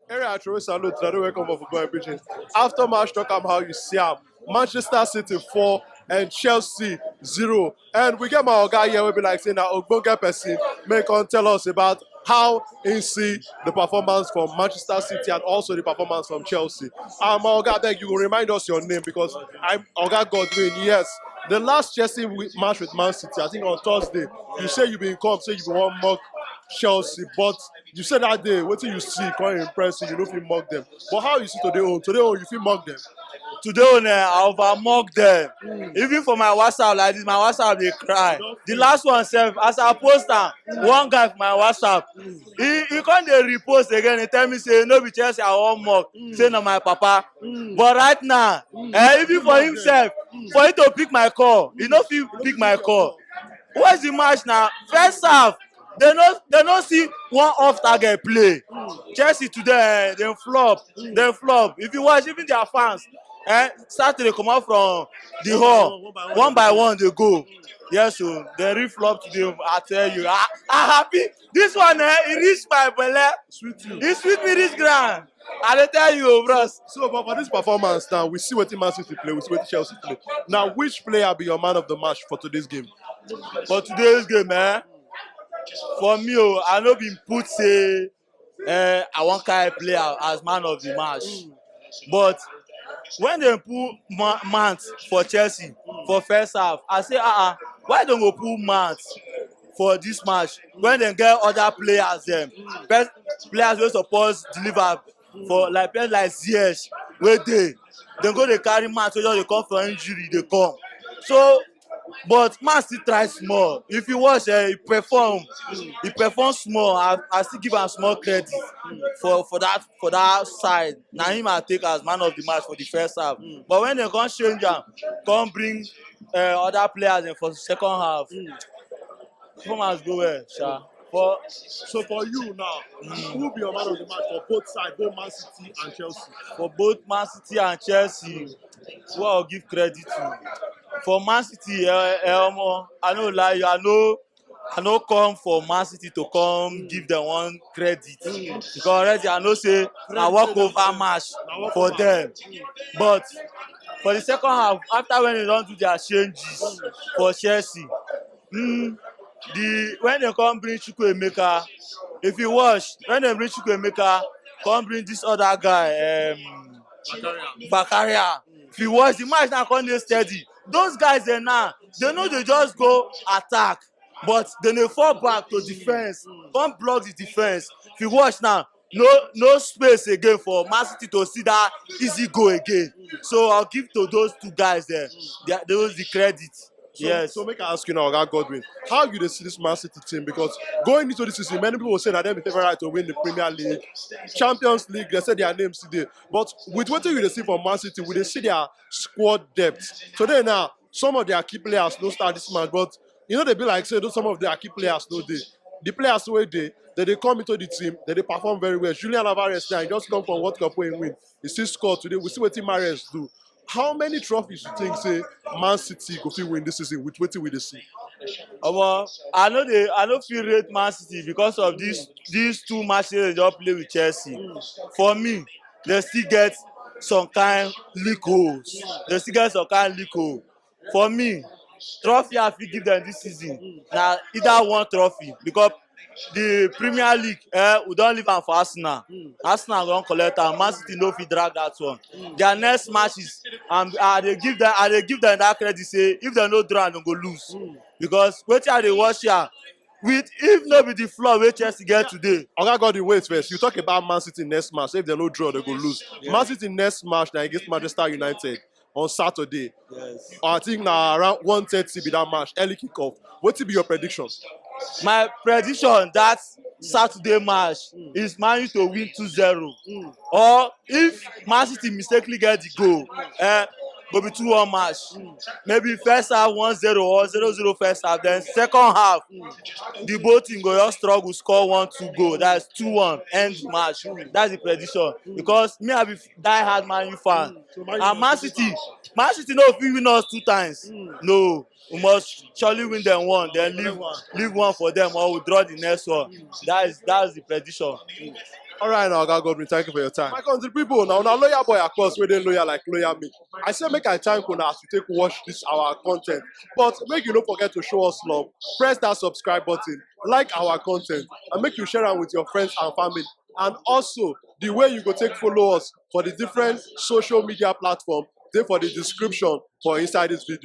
Area Troy salute to the welcome of football Pidgin. After match talk about how you see am. Manchester City 4 and Chelsea 0. And we get my guy here will be like saying that Ogbonge person may come tell us about how he see the performance from Manchester City and also the performance from Chelsea. My guy, beg you will remind us your name because I'm Oga Godwin. Yes, the last Chelsea match with Man City, I think on Thursday, you say you been come, say you been one mock Chelsea, but you said that day, what you see, quite impressive, you know if you mock them. But how you see today on? Today on, you feel mock them. Today I overmug them. Even for my WhatsApp like this, my WhatsApp dey cry. The last one sef, as I post am, one guy for my WhatsApp, he come dey repost again, he tell me say no be Chelsea I wan mug, say na my papa. But right now, even for himself, for him to pick my call, he no fit pick my call. What's the match now? First half, they no see one off target play. Chelsea today dem flop. If you watch, even their fans start to dey comot from the hall one by one dey go. Yes o, dem really flop today. I tell you, I happy. This one e reach my belle. Sweet you. E sweet me reach ground. I dey tell you o, bros. So, but for this performance now, we see what Man City play, we see what Chelsea play. Now, which player be your man of the match for today's game? For today's game, for me o, I no bin put say I wan carry player as man of the match. But when dem put Mount for Chelsea for first half, I say why dem go put Mount for dis match when dem get other players dem, players wey suppose deliver for like players like Ziyech wey dey, dem go dey carry Mount wey just dey come from injury dey come. So but man still try small. If you watch, he perform small. I still give am small credit for that side. Na him I take as man of the match for the first half. But when dem come change am, come bring other players dem for the second half, performance go well sha. So for you now, who be your man of the match for both sides, both Man City and Chelsea? For both Man City and Chelsea, who I go give credit to? For Man City, omo, I no lie you, I no come for Man City to come give them one credit, because already I know say na walk over match for them. But for the second half, after when they don do their changes for Chelsea, when they come bring Chukwuemeka, if you watch, when they bring Chukwuemeka, come bring this other guy, Bakaria. If you watch the match now, come dey steady. Those guys dem now, they no dey just go attack, but dem dey fall back to defense, come block the defense. If you watch now, no space again for Man City to see that easy goal again. So I'll give to those two guys there. Those the credit. Yes. So make I ask you now, Oga Godwin, how you dey see this Man City team? Because going into this season, many people say that them be favourite to win the Premier League, Champions League. They say their names today. But with what you dey see from Man City, we dey see their squad depth. Today now, some of their key players no start this match, but you know they be like say some of their key players no dey. The players wey dey, they come into the team, they perform very well. Julian Alvarez now, he just come from World Cup win. He still score today. We see what Mahrez do. How many trophies you think say Man City go fit win this season with wetin we dey see? Omo, I no fit rate Man City because of these two matches they just play with Chelsea. For me, they still get some kind leak holes. For me, trophy I fit give them this season na either one trophy, because the Premier League we don leave am for Arsenal. Arsenal don collect am. Man City no fit drag that one. Their next matches, I dey give them that credit say if dem no draw am dem go lose, because wetin I dey watch here, with if no be the flaw wey Chelsea get today. Oga Godwin, wait first. You talk about Man City next match. If they no draw, they go lose. Yeah. Man City next match na against Manchester United on Saturday. Yes. I think na around 1:30 be that match, early kickoff. What will be your prediction? My prediction that Saturday match is Man U to win 2-0. Or if Man City mistakenly get the goal, go be 2-1 match. Maybe first half 1-0 or 0-0 first half. Then second half, the both team go just struggle score 1-2 goal. That's 2-1 end match. That's the prediction. Because me I be die hard Man U fan. And Man City no fit win us 2 times. No. We must surely win them one, then leave one for them, or we draw the next one. That's the prediction. All right, now, God Godwin, thank you for your time. My country people, now, lawyer boy, of course, we didn't lawyer like lawyer me. I say make I thank you now to take watch this our content, but make you don't forget to show us love. Press that subscribe button, like our content, and make you share it with your friends and family. And also, the way you go take follow us for the different social media platform, they for the description for inside this video.